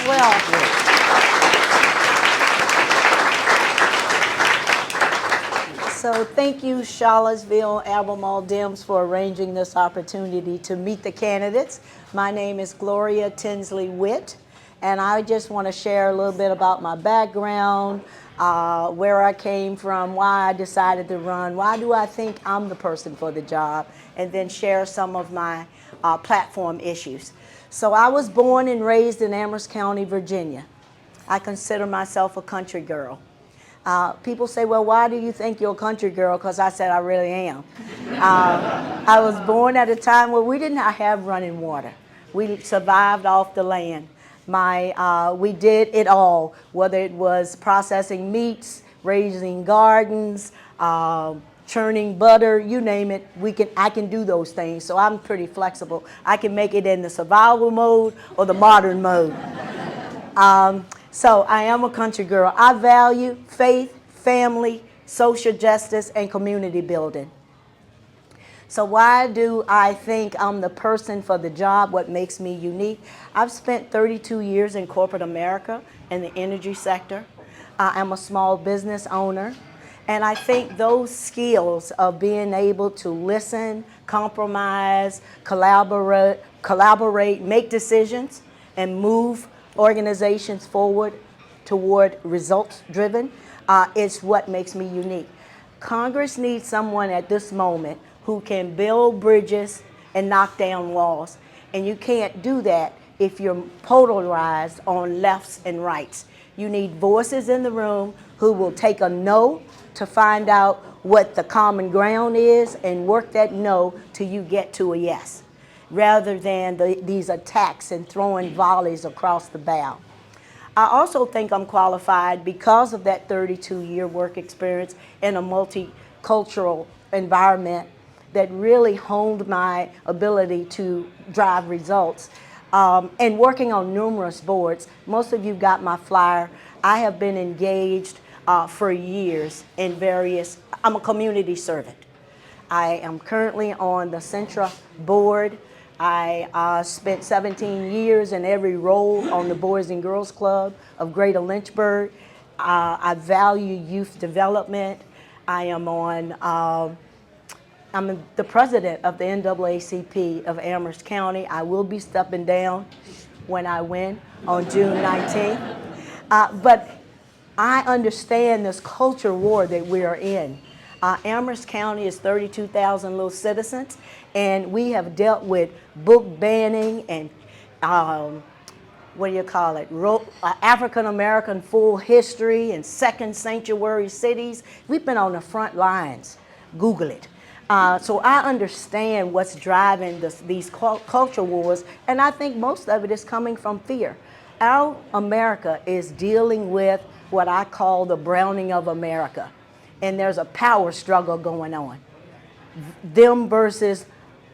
well. So thank you, Charlottesville Albemarle Dems, for arranging this opportunity to meet the candidates. My name is Gloria Tinsley Witt, and I just want to share a little bit about my background, where I came from, why I decided to run, why do I think I'm the person for the job, and then share some of my platform issues. So I was born and raised in Amherst County, Virginia. I consider myself a country girl. People say, well, why do you think you're a country girl? Because I said I really am. I was born at a time where we did not have running water. We survived off the land. We did it all, whether it was processing meats, raising gardens, churning butter, you name it. I can do those things, so I'm pretty flexible. I can make it in the survival mode or the modern mode. So I am a country girl. I value faith, family, social justice, and community building. So why do I think I'm the person for the job? What makes me unique? I've spent 32 years in corporate America in the energy sector. I'm a small business owner. And I think those skills of being able to listen, compromise, collaborate, make decisions, and move organizations forward toward results-driven is what makes me unique. Congress needs someone at this moment who can build bridges and knock down walls. And you can't do that if you're polarized on lefts and rights. You need voices in the room who will take a no to find out what the common ground is and work that no till you get to a yes, rather than these attacks and throwing volleys across the bow. I also think I'm qualified because of that 32-year work experience in a multicultural environment that really honed my ability to drive results. And working on numerous boards, most of you got my flyer. I have been engaged for years in I'm a community servant. I am currently on the Centra board. I spent 17 years in every role on the Boys and Girls Club of Greater Lynchburg. I value youth development. I'm the president of the NAACP of Amherst County. I will be stepping down when I win on June 19th. But I understand this culture war that we are in. Amherst County is 32,000 little citizens, and we have dealt with book banning and African American full history and second sanctuary cities. We've been on the front lines. Google it. So I understand what's driving these culture wars, and I think most of it is coming from fear. Our America is dealing with what I call the browning of America. And there's a power struggle going on. Them versus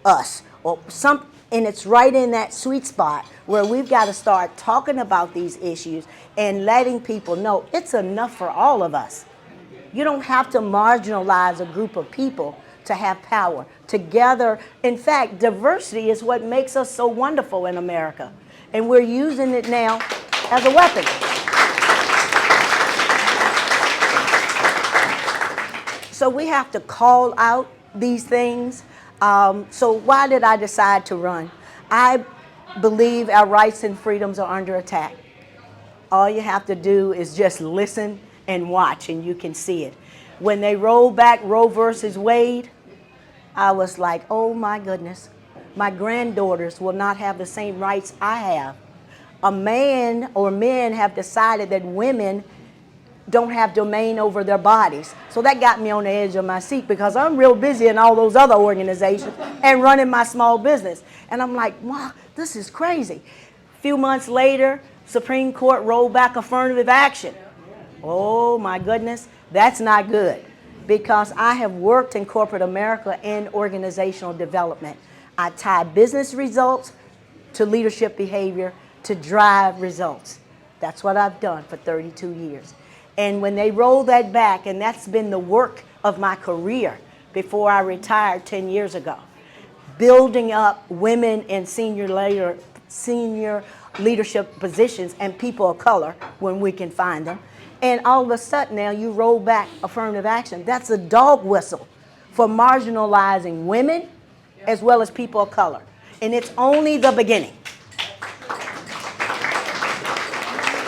us. And it's right in that sweet spot where we've got to start talking about these issues and letting people know it's enough for all of us. You don't have to marginalize a group of people to have power. Together, in fact, diversity is what makes us so wonderful in America. And we're using it now as a weapon. So we have to call out these things. So why did I decide to run? I believe our rights and freedoms are under attack. All you have to do is just listen and watch, and you can see it. When they rolled back Roe versus Wade, I was like, oh my goodness, my granddaughters will not have the same rights I have. A man or men have decided that women don't have domain over their bodies. So that got me on the edge of my seat because I'm real busy in all those other organizations and running my small business. And I'm like, wow, this is crazy. A few months later, Supreme Court rolled back affirmative action. Oh my goodness, that's not good because I have worked in corporate America in organizational development. I tie business results to leadership behavior to drive results. That's what I've done for 32 years. And when they roll that back, and that's been the work of my career before I retired 10 years ago, building up women in senior leadership positions and people of color when we can find them. And all of a sudden now you roll back affirmative action. That's a dog whistle for marginalizing women as well as people of color. And it's only the beginning.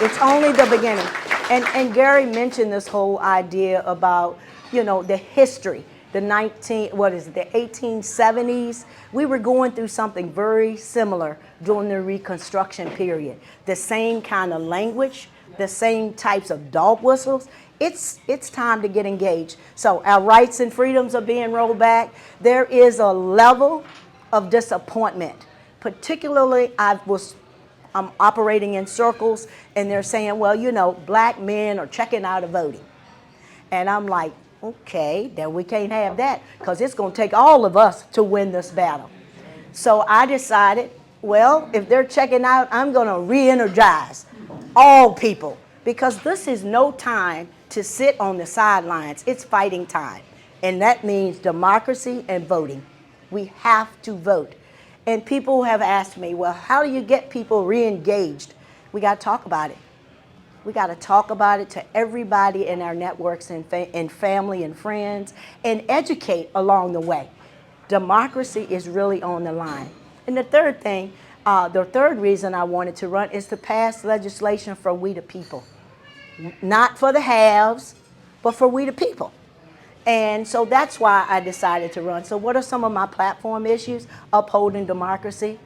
It's only the beginning. And Gary mentioned this whole idea about, you know, the history, the 1870s. We were going through something very similar during the Reconstruction period. The same kind of language, the same types of dog whistles. It's time to get engaged. So our rights and freedoms are being rolled back. There is a level of disappointment. Particularly, I'm operating in circles, and they're saying, well, you know, black men are checking out of voting. And I'm like, okay, then we can't have that, because it's going to take all of us to win this battle. So I decided, well, if they're checking out, I'm going to re-energize all people, because this is no time to sit on the sidelines. It's fighting time. And that means democracy and voting. We have to vote. And people have asked me, well, how do you get people re-engaged? We got to talk about it. We got to talk about it to everybody in our networks and family and friends, and educate along the way. Democracy is really on the line. And the third thing, the third reason I wanted to run is to pass legislation for we the people. Not for the haves, but for we the people. And so that's why I decided to run. So what are some of my platform issues? Upholding democracy.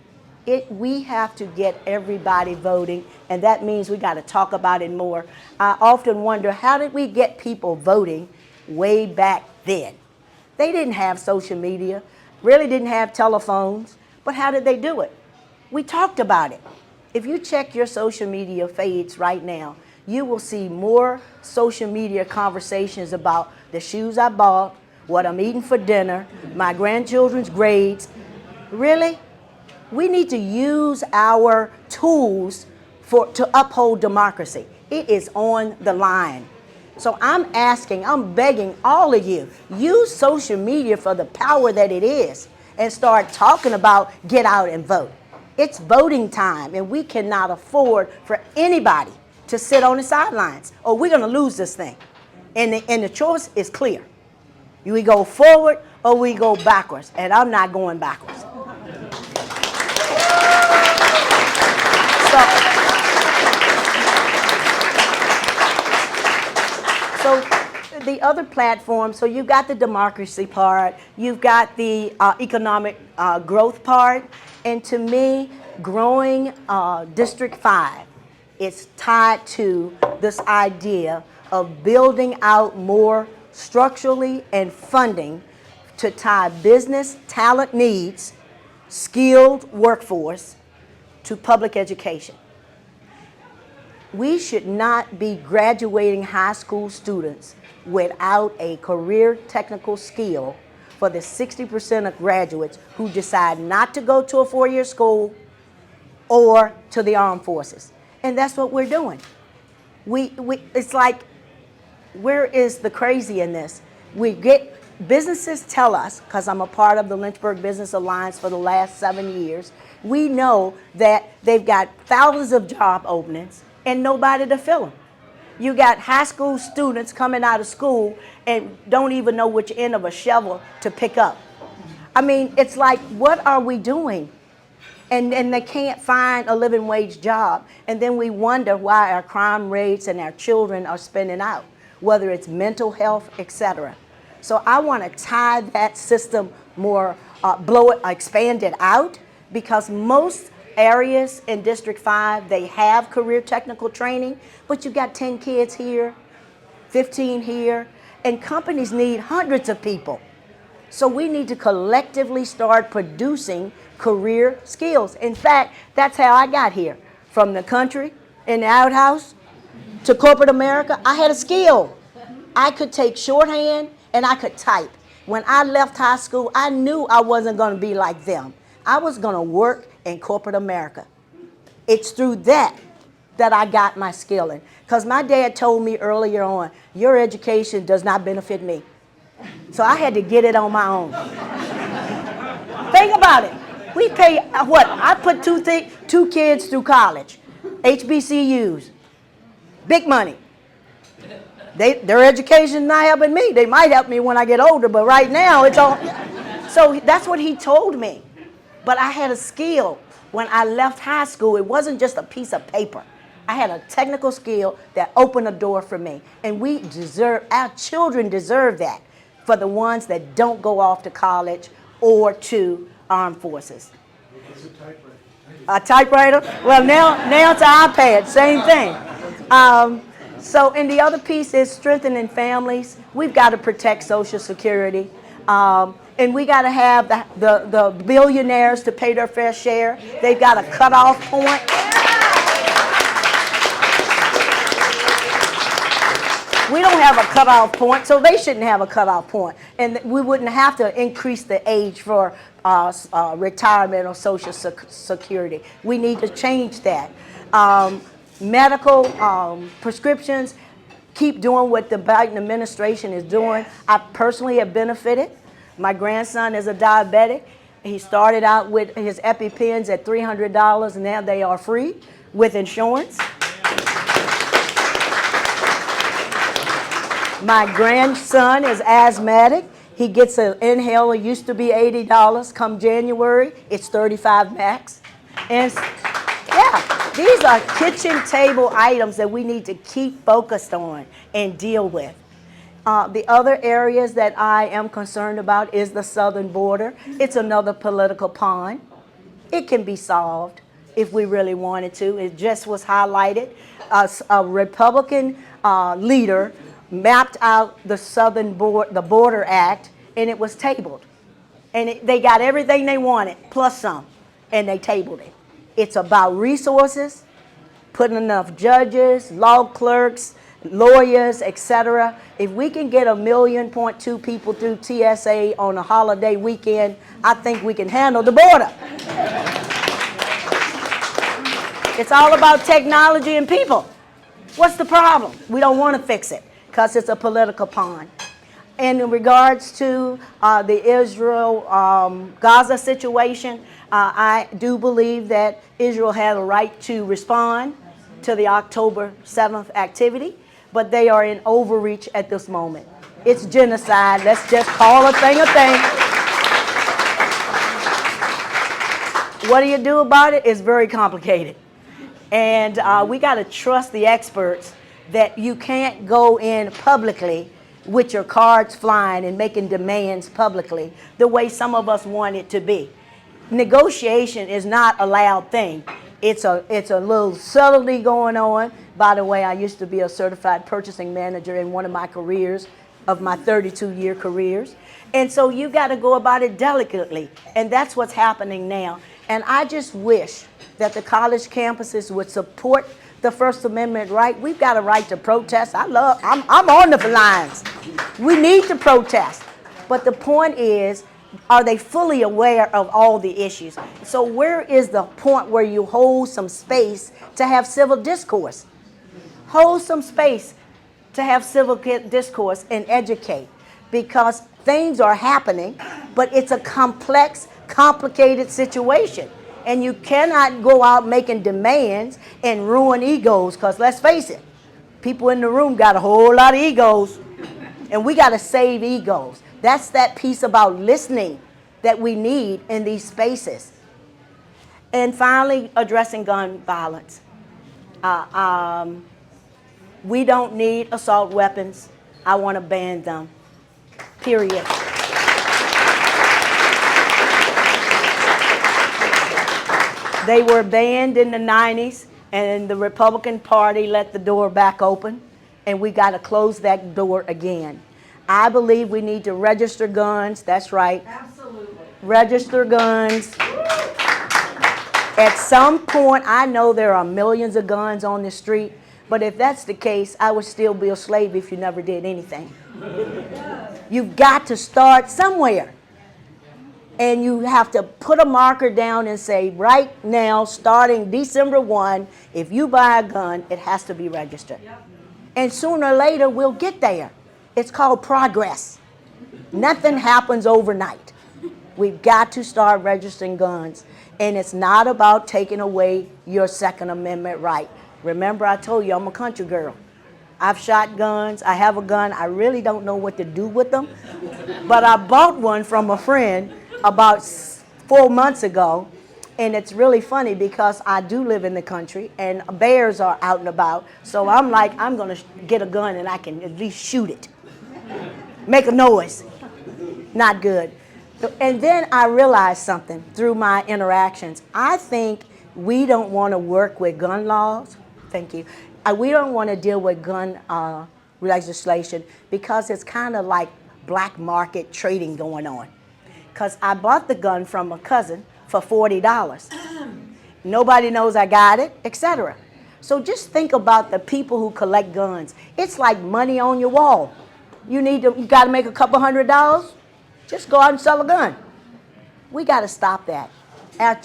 We have to get everybody voting, and that means we got to talk about it more. I often wonder, how did we get people voting way back then? They didn't have social media, really didn't have telephones, but how did they do it? We talked about it. If you check your social media feeds right now, you will see more social media conversations about the shoes I bought, what I'm eating for dinner, my grandchildren's grades. Really? We need to use our tools to uphold democracy. It is on the line. So I'm begging all of you, use social media for the power that it is, and start talking about get out and vote. It's voting time, and we cannot afford for anybody to sit on the sidelines, or we're going to lose this thing. And the choice is clear. We go forward or we go backwards, and I'm not going backwards. So the other platform, so you've got the democracy part, you've got the economic growth part, and to me, growing District 5 is tied to this idea of building out more structurally and funding to tie business talent needs, skilled workforce, to public education. We should not be graduating high school students without a career technical skill for the 60% of graduates who decide not to go to a four-year school or to the armed forces. And that's what we're doing. It's like, where is the crazy in this? Businesses tell us, because I'm a part of the Lynchburg Business Alliance for the last 7 years, we know that they've got thousands of job openings and nobody to fill them. You got high school students coming out of school and don't even know which end of a shovel to pick up. I mean, it's like, what are we doing? And they can't find a living wage job. And then we wonder why our crime rates and our children are spending out, whether it's mental health, etc. So I want to tie that system more, expand it out, because most areas in District 5, they have career technical training, but you got 10 kids here, 15 here, and companies need hundreds of people. So we need to collectively start producing career skills. In fact, that's how I got here. From the country, in the outhouse, to corporate America, I had a skill. I could take shorthand and I could type. When I left high school, I knew I wasn't going to be like them. I was going to work in corporate America. It's through that I got my skilling. Because my dad told me earlier on, your education does not benefit me. So I had to get it on my own. Think about it. We pay, what? I put two kids through college, HBCUs, big money. Their education is not helping me. They might help me when I get older, but right now it's all. So that's what he told me. But I had a skill. When I left high school, it wasn't just a piece of paper. I had a technical skill that opened a door for me. And our children deserve that for the ones that don't go off to college or to armed forces. A typewriter? Well, now it's an iPad, same thing. And the other piece is strengthening families. We've got to protect Social Security. And we got to have the billionaires to pay their fair share. They've got a cutoff point. We don't have a cutoff point, so they shouldn't have a cutoff point. And we wouldn't have to increase the age for retirement or Social Security. We need to change that. Medical prescriptions, keep doing what the Biden administration is doing. I personally have benefited. My grandson is a diabetic. He started out with his EpiPens at $300, and now they are free with insurance. My grandson is asthmatic. He gets an inhaler, used to be $80. Come January, it's $35 max. And yeah, these are kitchen table items that we need to keep focused on and deal with. The other areas that I am concerned about is the southern border. It's another political pond. It can be solved if we really wanted to. It just was highlighted. A Republican leader mapped out the the Border Act, and it was tabled. And they got everything they wanted, plus some, and they tabled it. It's about resources, putting enough judges, law clerks, lawyers, etc. If we can get 1.2 million people through TSA on a holiday weekend, I think we can handle the border. It's all about technology and people. What's the problem? We don't want to fix it because it's a political pond. And in regards to the Israel-Gaza situation, I do believe that Israel had a right to respond to the October 7th activity, but they are in overreach at this moment. It's genocide. Let's just call a thing a thing. What do you do about it? It's very complicated. And we got to trust the experts that you can't go in publicly with your cards flying and making demands publicly the way some of us want it to be. Negotiation is not a loud thing. It's a little subtlety going on. By the way, I used to be a certified purchasing manager in one of my careers, of my 32-year careers. And so you got to go about it delicately. And that's what's happening now. And I just wish that the college campuses would support the First Amendment right. We've got a right to protest. I'm on the lines. We need to protest. But the point is, are they fully aware of all the issues? So where is the point where you hold some space to have civil discourse? Hold some space to have civil discourse and educate, because things are happening, but it's a complex, complicated situation. And you cannot go out making demands and ruin egos, because let's face it, people in the room got a whole lot of egos, and we got to save egos. That's that piece about listening that we need in these spaces. And finally, addressing gun violence. We don't need assault weapons. I want to ban them, period. They were banned in the 90s, and the Republican Party let the door back open, and we got to close that door again. I believe we need to register guns. That's right. Absolutely. Register guns. At some point, I know there are millions of guns on the street, but if that's the case, I would still be a slave if you never did anything. You've got to start somewhere. And you have to put a marker down and say, right now, starting December 1, if you buy a gun, it has to be registered. Yep. And sooner or later, we'll get there. It's called progress. Nothing happens overnight. We've got to start registering guns. And it's not about taking away your Second Amendment right. Remember, I told you I'm a country girl. I've shot guns. I have a gun. I really don't know what to do with them. But I bought one from a friend about 4 months ago. And it's really funny because I do live in the country and bears are out and about. So I'm like, I'm going to get a gun and I can at least shoot it. Make a noise. Not good. And then I realized something through my interactions. I think we don't want to work with gun laws. Thank you. We don't want to deal with gun legislation because it's kind of like black market trading going on. Because I bought the gun from a cousin for $40. Nobody knows I got it, etc. So just think about the people who collect guns. It's like money on your wall. You got to make a couple $100. Just go out and sell a gun. We got to stop that.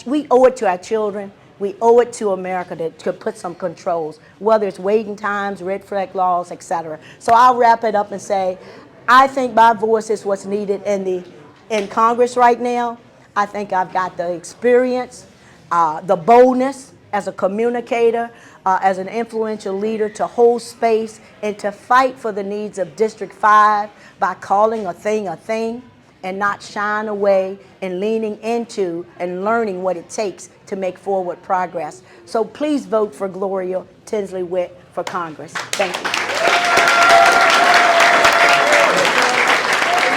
We owe it to our children. We owe it to America to put some controls, whether it's waiting times, red flag laws, etc. So I'll wrap it up and say, I think my voice is what's needed in Congress right now. I think I've got the experience, the boldness as a communicator, as an influential leader to hold space and to fight for the needs of District 5 by calling a thing and not shying away and leaning into and learning what it takes to make forward progress. So please vote for Gloria Tinsley Witt for Congress. Thank you.